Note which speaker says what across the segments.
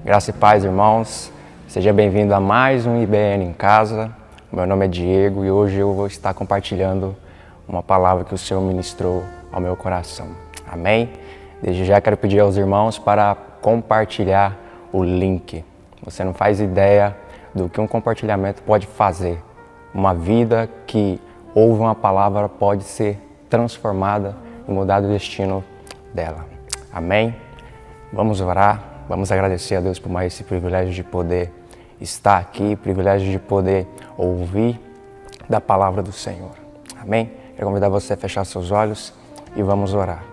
Speaker 1: Graça e paz, irmãos. Seja bem-vindo a mais um IBN em Casa. Meu nome é Diego e hoje eu vou estar compartilhando uma palavra que o Senhor ministrou ao meu coração. Amém? Desde já quero pedir aos irmãos para compartilhar o link. Você não faz ideia do que um compartilhamento pode fazer. Uma vida que ouve uma palavra pode ser transformada e mudar o destino dela. Amém? Vamos orar. Vamos agradecer a Deus por mais esse privilégio de poder estar aqui, privilégio de poder ouvir da palavra do Senhor. Amém? Quero convidar você a fechar seus olhos e vamos orar.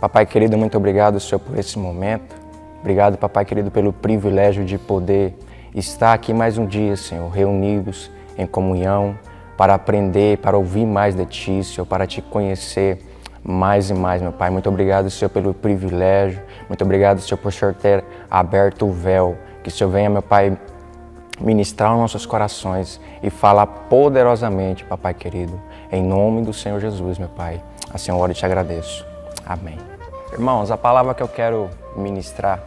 Speaker 1: Papai querido, muito obrigado, Senhor, por esse momento. Obrigado, Papai querido, pelo privilégio de poder estar aqui mais um dia, Senhor, reunidos em comunhão para aprender, para ouvir mais de Ti, Senhor, para Te conhecer mais e mais, meu Pai. Muito obrigado, Senhor, pelo privilégio. Muito obrigado, Senhor, por o Senhor ter aberto o véu. Que o Senhor venha, meu Pai, ministrar os nossos corações e falar poderosamente, Papai querido, em nome do Senhor Jesus, meu Pai. Assim eu oro e te agradeço. Amém. Irmãos, a palavra que eu quero ministrar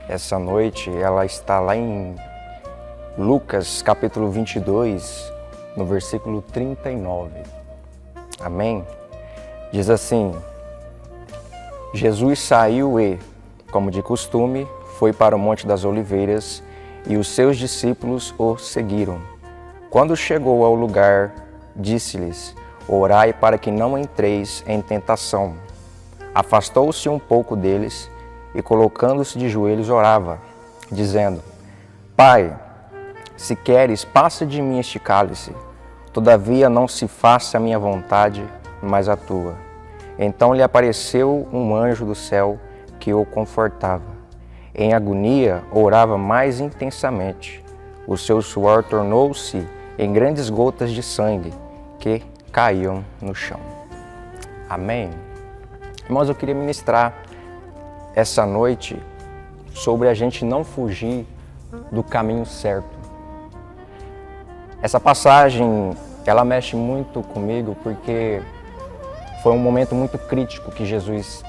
Speaker 1: essa noite, ela está lá em Lucas, capítulo 22, no versículo 39. Amém? Diz assim: Jesus saiu e, como de costume, foi para o Monte das Oliveiras e os seus discípulos o seguiram. Quando chegou ao lugar, disse-lhes: Orai para que não entreis em tentação. Afastou-se um pouco deles e, colocando-se de joelhos, orava, dizendo: Pai, se queres, passa de mim este cálice. Todavia não se faça a minha vontade, mas a tua. Então lhe apareceu um anjo do céu que o confortava. Em agonia, orava mais intensamente. O seu suor tornou-se em grandes gotas de sangue que caíam no chão. Amém? Irmãos, eu queria ministrar essa noite sobre a gente não fugir do caminho certo. Essa passagem, ela mexe muito comigo porque foi um momento muito crítico que Jesus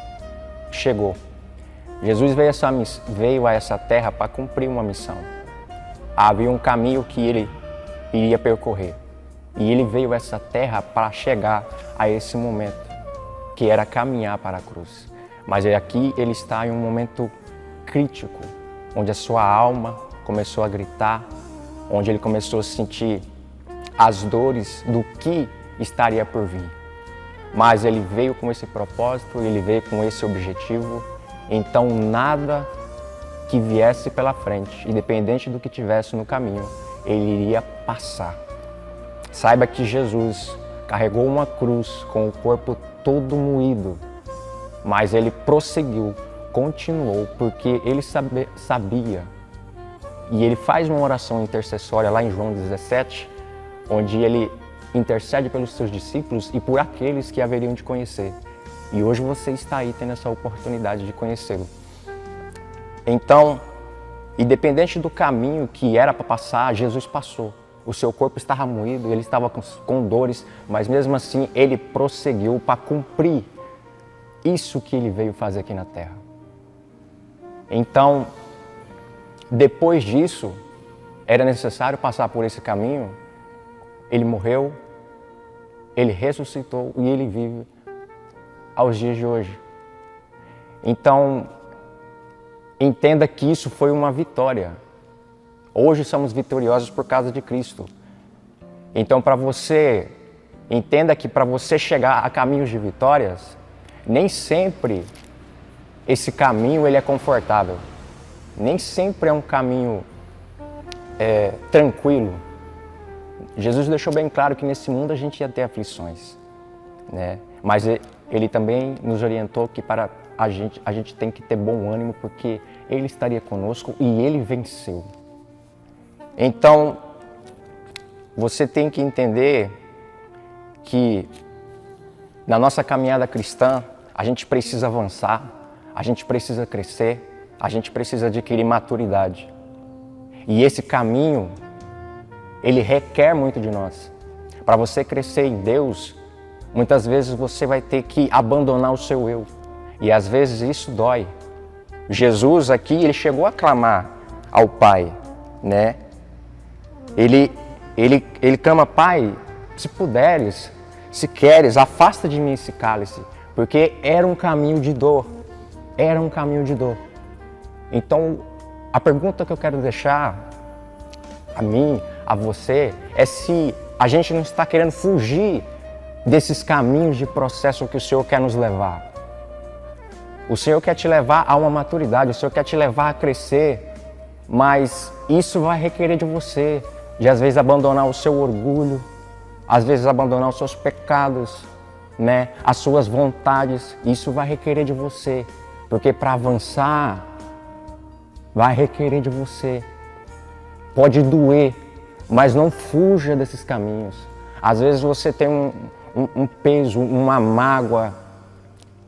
Speaker 1: chegou. Jesus veio a essa terra para cumprir uma missão. Havia um caminho que ele iria percorrer. E ele veio a essa terra para chegar a esse momento, que era caminhar para a cruz. Mas aqui ele está em um momento crítico, onde a sua alma começou a gritar, onde ele começou a sentir as dores do que estaria por vir. Mas ele veio com esse propósito, ele veio com esse objetivo, então nada que viesse pela frente, independente do que tivesse no caminho, ele iria passar. Saiba que Jesus carregou uma cruz com o corpo todo moído, mas ele prosseguiu, continuou, porque ele sabia. E ele faz uma oração intercessória lá em João 17, onde ele intercede pelos seus discípulos e por aqueles que haveriam de conhecer. E hoje você está aí tendo essa oportunidade de conhecê-lo. Então, independente do caminho que era para passar, Jesus passou. O seu corpo estava moído, ele estava com dores, mas mesmo assim ele prosseguiu para cumprir isso que ele veio fazer aqui na terra. Então, depois disso, era necessário passar por esse caminho. Ele morreu, ele ressuscitou e ele vive aos dias de hoje. Então, entenda que isso foi uma vitória. Hoje somos vitoriosos por causa de Cristo. Então, entenda que para você chegar a caminhos de vitórias, nem sempre esse caminho ele é confortável. Nem sempre é um caminho tranquilo. Jesus deixou bem claro que nesse mundo a gente ia ter aflições, né? Mas ele também nos orientou que para a gente tem que ter bom ânimo porque ele estaria conosco e ele venceu. Então, você tem que entender que na nossa caminhada cristã, a gente precisa avançar, a gente precisa crescer, a gente precisa adquirir maturidade. E esse caminho, ele requer muito de nós. Para você crescer em Deus, muitas vezes você vai ter que abandonar o seu eu. E às vezes isso dói. Jesus aqui, ele chegou a clamar ao Pai, né? Ele clama: Pai, se puderes, se queres, afasta de mim esse cálice, porque era um caminho de dor, era um caminho de dor. Então, a pergunta que eu quero deixar a mim, a você, é se a gente não está querendo fugir desses caminhos de processo que o Senhor quer nos levar. O Senhor quer te levar a uma maturidade, o Senhor quer te levar a crescer, mas isso vai requerer de você, de às vezes abandonar o seu orgulho, às vezes abandonar os seus pecados, né? As suas vontades. Isso vai requerer de você, porque para avançar vai requerer de você. Pode doer, mas não fuja desses caminhos. Às vezes você tem um peso, uma mágoa.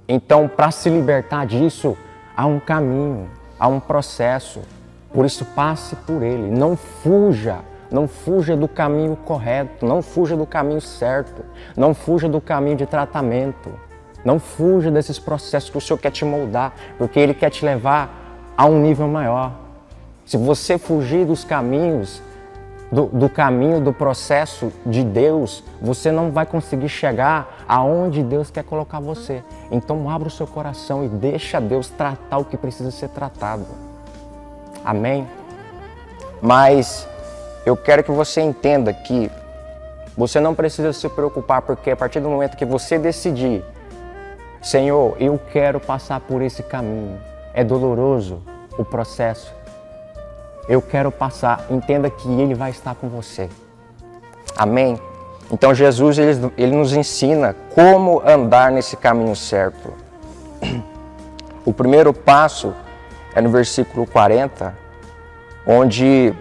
Speaker 1: Então, para se libertar disso, há um caminho, há um processo. Por isso, passe por ele. Não fuja do caminho correto, não fuja do caminho certo, não fuja do caminho de tratamento. Não fuja desses processos que o Senhor quer te moldar, porque Ele quer te levar a um nível maior. Se você fugir dos caminhos, do caminho, do processo de Deus, você não vai conseguir chegar aonde Deus quer colocar você. Então abra o seu coração e deixa Deus tratar o que precisa ser tratado. Amém? Mas eu quero que você entenda que você não precisa se preocupar, porque a partir do momento que você decidir: Senhor, eu quero passar por esse caminho, é doloroso o processo, eu quero passar, entenda que Ele vai estar com você. Amém? Então Jesus, ele nos ensina como andar nesse caminho certo. O primeiro passo é no versículo 40, onde,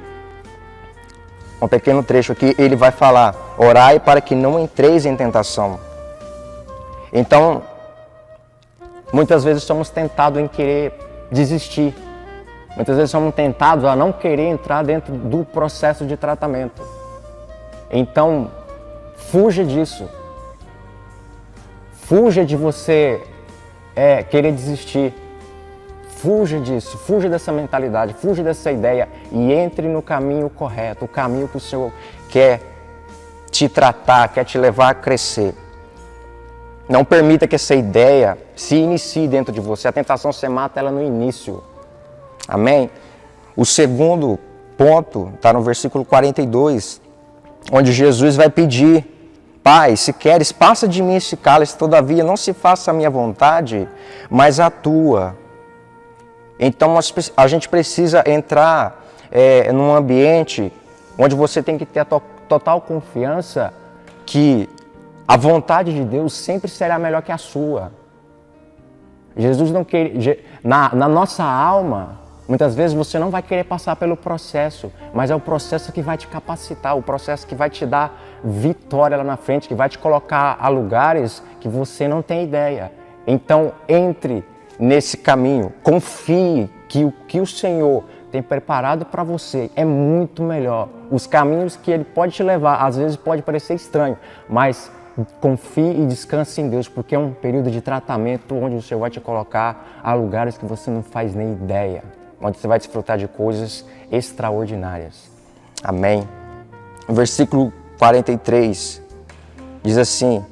Speaker 1: um pequeno trecho aqui, ele vai falar: orai para que não entreis em tentação. Então, muitas vezes somos tentados em querer desistir. Muitas vezes somos tentados a não querer entrar dentro do processo de tratamento. Então, fuja disso. Fuja de você querer desistir. Fuja disso, fuja dessa mentalidade, fuja dessa ideia e entre no caminho correto, o caminho que o Senhor quer te tratar, quer te levar a crescer. Não permita que essa ideia se inicie dentro de você. A tentação, você mata ela no início. Amém? O segundo ponto está no versículo 42, onde Jesus vai pedir: Pai, se queres, passa de mim este cálice, todavia não se faça a minha vontade, mas a tua. Então a gente precisa entrar num ambiente onde você tem que ter a total confiança que a vontade de Deus sempre será melhor que a sua. Jesus não quer, na nossa alma, muitas vezes você não vai querer passar pelo processo, mas é o processo que vai te capacitar, o processo que vai te dar vitória lá na frente, que vai te colocar a lugares que você não tem ideia. Então entre nesse caminho, confie que o que o Senhor tem preparado para você é muito melhor. Os caminhos que Ele pode te levar, às vezes pode parecer estranho, mas confie e descanse em Deus, porque é um período de tratamento onde o Senhor vai te colocar a lugares que você não faz nem ideia, onde você vai desfrutar de coisas extraordinárias. Amém? O versículo 43 diz assim,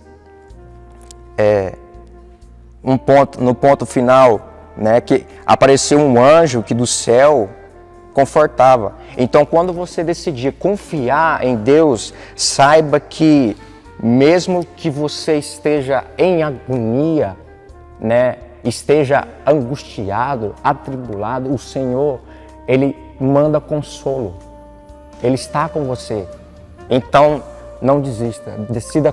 Speaker 1: no ponto final, né, que apareceu um anjo que do céu confortava. Então, quando você decidir confiar em Deus, saiba que mesmo que você esteja em agonia, né, esteja angustiado, atribulado, o Senhor, Ele manda consolo. Ele está com você. Então, não desista. Decida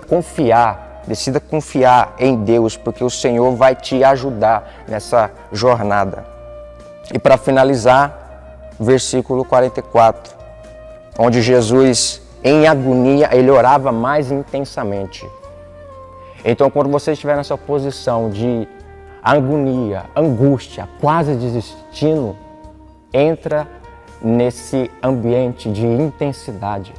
Speaker 1: confiar em Deus, porque o Senhor vai te ajudar nessa jornada. E para finalizar, versículo 44, onde Jesus, em agonia, Ele orava mais intensamente. Então, quando você estiver nessa posição de agonia, angústia, quase desistindo, entra nesse ambiente de intensidade.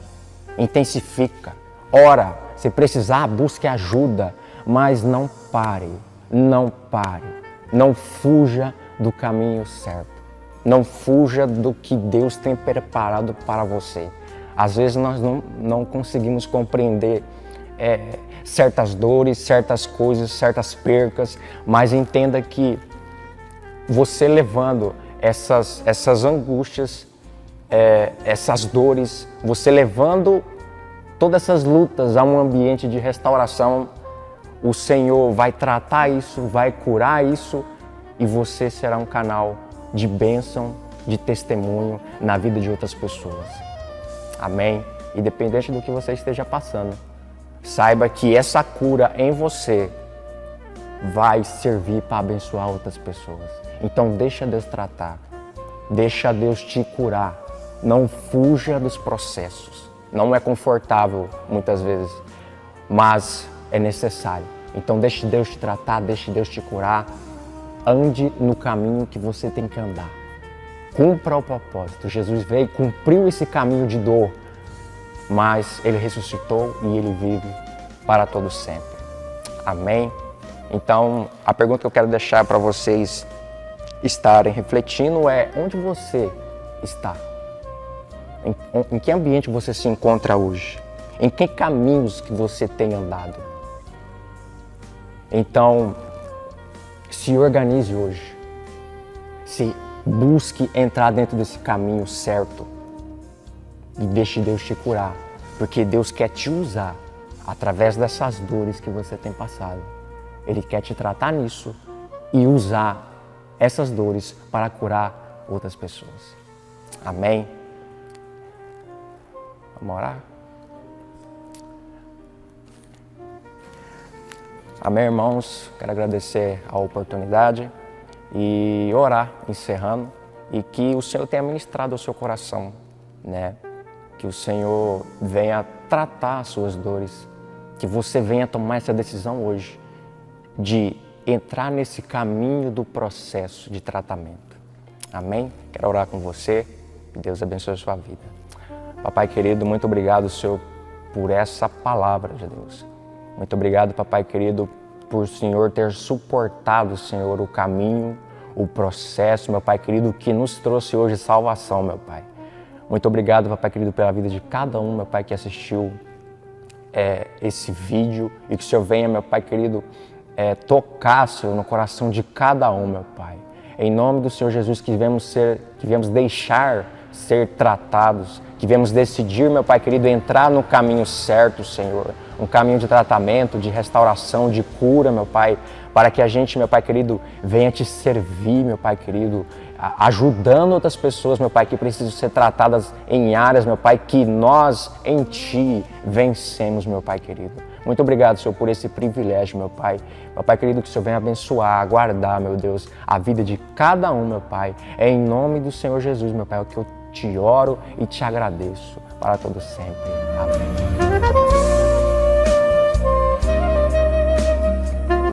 Speaker 1: Intensifica, ora, se precisar, busque ajuda, mas não pare, não fuja do caminho certo. Não fuja do que Deus tem preparado para você. Às vezes nós não conseguimos compreender certas dores, certas coisas, certas percas, mas entenda que você levando essas angústias, essas dores, você levando todas essas lutas a um ambiente de restauração, o Senhor vai tratar isso, vai curar isso e você será um canal de bênção, de testemunho na vida de outras pessoas. Amém? Independente do que você esteja passando, saiba que essa cura em você vai servir para abençoar outras pessoas. Então deixa Deus tratar, deixa Deus te curar. Não fuja dos processos. Não é confortável muitas vezes, mas é necessário. Então deixe Deus te tratar, deixe Deus te curar. Ande no caminho que você tem que andar. Cumpra o propósito. Jesus veio e cumpriu esse caminho de dor, mas Ele ressuscitou e Ele vive para todo sempre. Amém? Então, a pergunta que eu quero deixar para vocês estarem refletindo é: onde você está? Em que ambiente você se encontra hoje? Em que caminhos que você tem andado? Então, se organize hoje. Se busque entrar dentro desse caminho certo e deixe Deus te curar, porque Deus quer te usar através dessas dores que você tem passado. Ele quer te tratar nisso e usar essas dores para curar outras pessoas. Amém? Vamos orar? Amém, irmãos? Quero agradecer a oportunidade e orar, encerrando, e que o Senhor tenha ministrado ao seu coração, né? Que o Senhor venha tratar as suas dores, que você venha tomar essa decisão hoje de entrar nesse caminho do processo de tratamento. Amém? Quero orar com você, que Deus abençoe a sua vida. Papai querido, muito obrigado, Senhor, por essa palavra de Deus. Muito obrigado, Papai querido, por o Senhor ter suportado, Senhor, o caminho, o processo, meu Pai querido, que nos trouxe hoje salvação, meu Pai. Muito obrigado, Papai querido, pela vida de cada um, meu Pai, que assistiu esse vídeo, e que o Senhor venha, meu Pai querido, tocar, Senhor, no coração de cada um, meu Pai. Em nome do Senhor Jesus, que viemos deixar ser tratados, que viemos decidir, meu Pai querido, entrar no caminho certo, Senhor, um caminho de tratamento, de restauração, de cura, meu Pai, para que a gente, meu Pai querido, venha te servir, meu Pai querido, ajudando outras pessoas, meu Pai, que precisam ser tratadas em áreas, meu Pai, que nós, em Ti, vencemos, meu Pai querido. Muito obrigado, Senhor, por esse privilégio, meu Pai. Meu Pai querido, que o Senhor venha abençoar, guardar, meu Deus, a vida de cada um, meu Pai. É em nome do Senhor Jesus, meu Pai, que eu te oro e te agradeço para todo sempre. Amém.